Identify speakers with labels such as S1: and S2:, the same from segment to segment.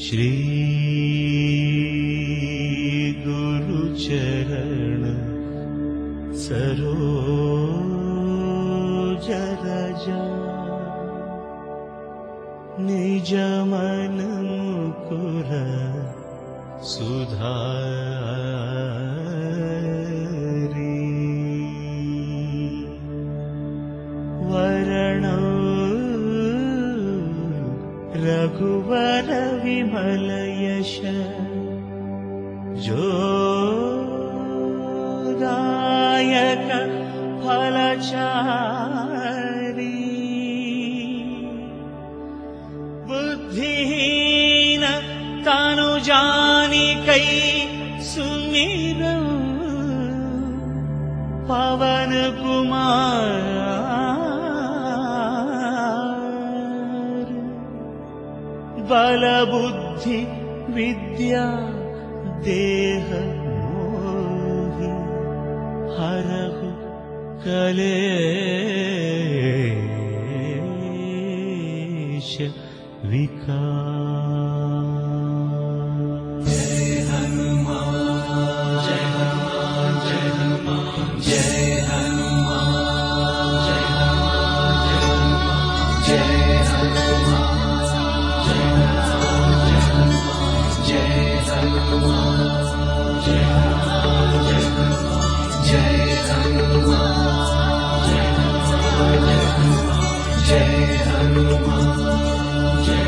S1: श्री गुरुचरण सरोज रजा निज मन मुकुर सुधारी वरण रघुवर विमल यश जोदायक फलचारी बुद्धिहीन तनु जानिकै सुमिरौ पवन कुमार बल बुद्धि विद्या देह मोहि हरहु कलेश विकार। जय हनुमान जय हनुमान जय हनुमान जय हनुमान जय हनुमान जय हनुमान जय हनुमान जय हनुमान जय हनुमान जय हनुमान जय हनुमान जय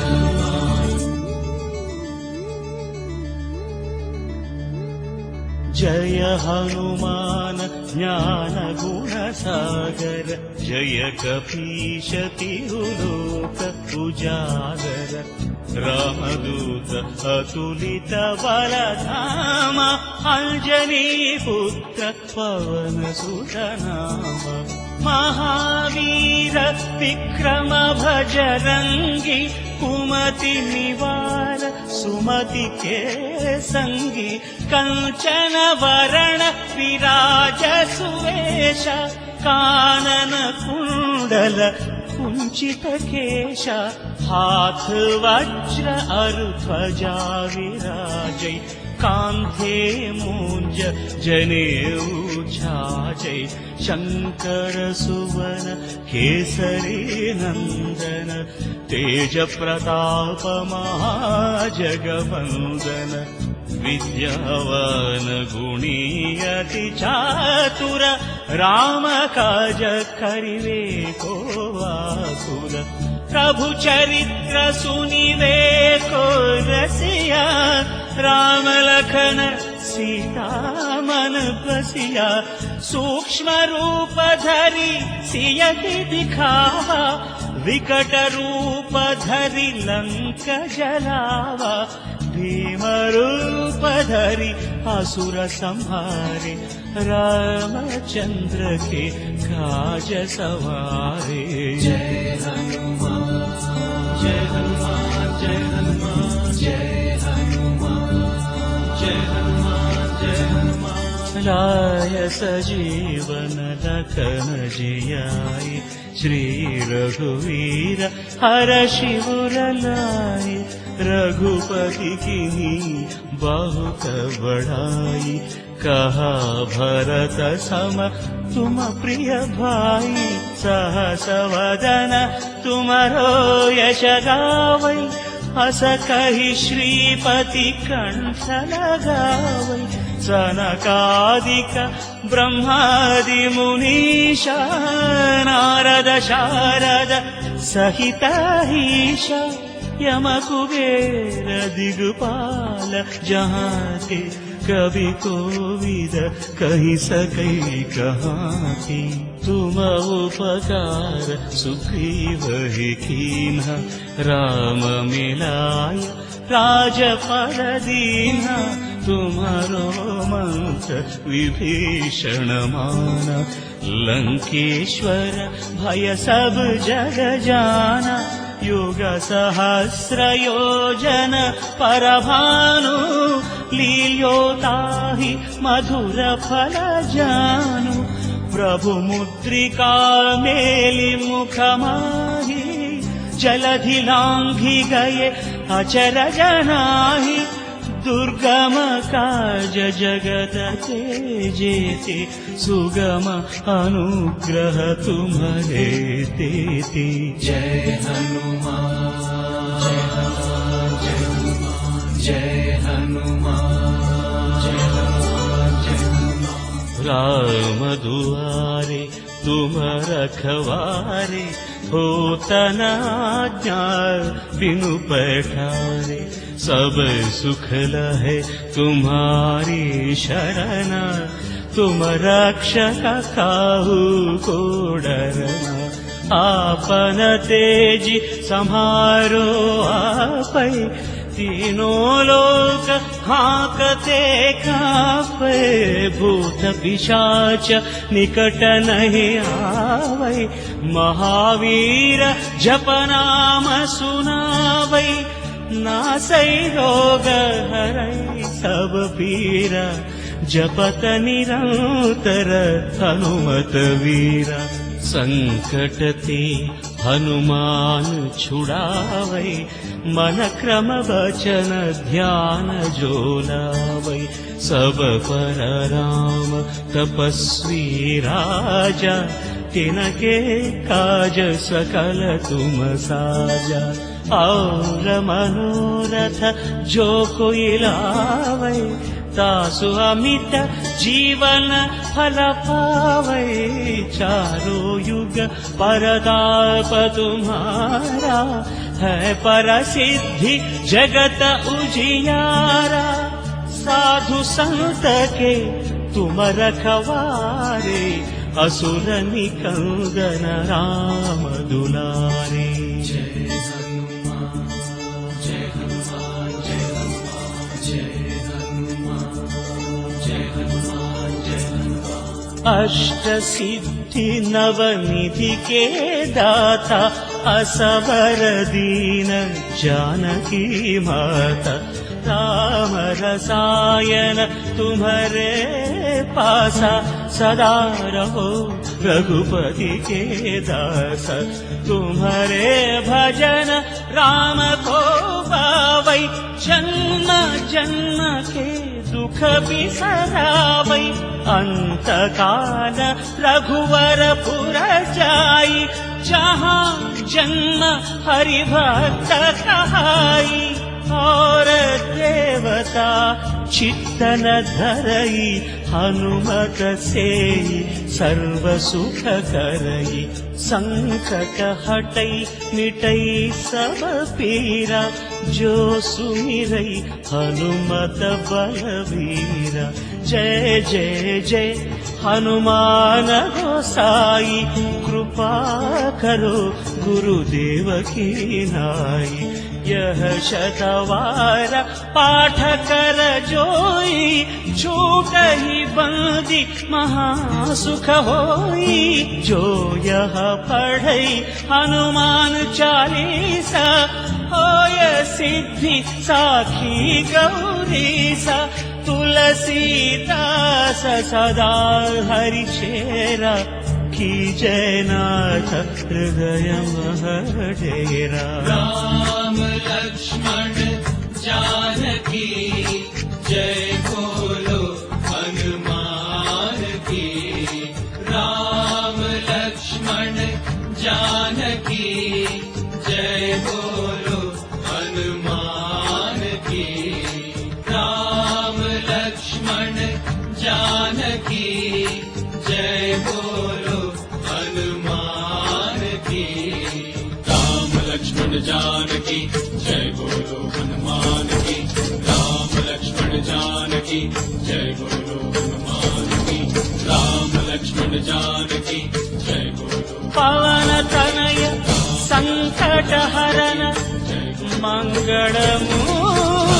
S1: हनुमान जय हनुमान ज्ञान गुण सागर जय कपीश तिहुलोक उजागर रामदूत अतुलित बलधाम अंजनी पुत्र पवन सुत नाम महावीर विक्रम भजरंगी कुमति निवार सुमति के संगी कंचन वरण विराज सुवेश कानन कुंडल कुंचित केश हाथ वज्र ध्वजा विराजै कांधे मूंज जनेऊ छाजै शंकर सुवन केसरी नंदन तेज प्रताप महाजगवंदन विद्यावान गुणी अति चातुर राम काज करिवे को आतुर प्रभु चरित्र सुनिवे को रसिया राम लखन सीता मन बसिया सूक्ष्म रूप धरि सियहि दिखावा विकट रूप धरि लंक जलावा भीम रूप धरि असुर संहारे रामचंद्र के काज सवारे। जय हनुमान जय हनुमान जय हनुमान जय हनुमान जय हनुमान जय हनुमान लाय सजीवन लखन जियाय श्री रघुवीर हर शिवर लाय रघुपति कीन्ही बहुत बड़ाई कहा भरत सम तुम प्रिय भाई सहस वदन तुमरो यश गावै अस कहि श्रीपति कंठ लगावै सनकादिक ब्रह्मादि मुनीशा नारद शारद सहित ईशा यम कुबेर दिगपाल जहाँ थे कभी कोविद कही सकै कहाँ की तुम उपकार सुग्रीव ही कीन्हा राम मिलाय राजपद दीन्हा तुम्हारो मंत्र विभीषण माना लंकेश्वर भय सब जग जाना युग सहस्र योजन परभानु लील्योताहि मधुर फल जानु प्रभु मुद्रिका मेलि मुख माहि जलधि लांघि गए अचरज नाही दुर्गम काज जगत जेते सुगम अनुग्रह तुम्हारे तेते। जय हनुमान जय हनुमान जय हनुमान जय हनुमान जय हनुमान जय हनुमान। राम दुआरे तुम रखवारे होत न आज्ञा बिनु पैठारे। सब सुख लहे तुम्हारी शरण तुम रक्षक काहू को डरना। आपन तेजी सम्हारो आपै तीनों लोक हाकते कापे। भूत पिशाच निकट नहीं आवै महावीर जप नाम सुनावै। नासै रोग हरै सब पीरा जपत निरंतर हनुमत वीरा। संकट ते हनुमान छुड़ावै मन क्रम वचन ध्यान जो लावै। सब पर राम तपस्वी राजा तिनके काज सकल तुम साजा। और मनोरथ जो कोई लावै तासु अमित जीवन फल पावै। चारों युग परताप तुम्हारा है प्रसिद्धि जगत उजियारा। साधु संत के तुम रखवारे असुर निकंदन राम दुलारे। जय हनुमान जय हनुमान जय हनुमान जय हनुमान जय हनुमान जय हनुमान। अष्ट सिद्धि नवनिधि के दाता असबर दीन जानकी माता। राम रसायन तुम्हारे पासा सदा रहो रघुपति के दास। तुम्हारे भजन राम को पावै जन्म जन्म के दुख बिसरावै। अंत काल रघुवर पुर जाई जहाँ जन्म हरि भक्त कहाई। और देवता चित्तन धरई हनुमत से सर्व सुख करई। संकट हटई मिटई सब पीरा जो सुमिरई हनुमत बलवीरा। जय जय जय हनुमान गोसाई कृपा करो गुरुदेव की नाई। यह शतवार पाठ कर जोई छूट ही बंदी महासुख होई। जो यह पढ़ई हनुमान चालीसा होय सिद्धि साखी गौरीसा। तुलसीदास सदा हरि चेरा की जयनाथ हृदय मह डेरा।
S2: राम लक्ष्मण जानकी जय बोलो हनुमान की। राम लक्ष्मण जानकी जय बोलो हनुमान की। राम लक्ष्मण जानकी जय बोलो हनुमान की। राम लक्ष्मण जानकी जय बोलो हनुमान की। राम लक्ष्मण जानकी जय बोलो हनुमान की। राम लक्ष्मण जानकी जय बोलो।
S1: पवन तनय संकट हरन मंगल मूर्ति।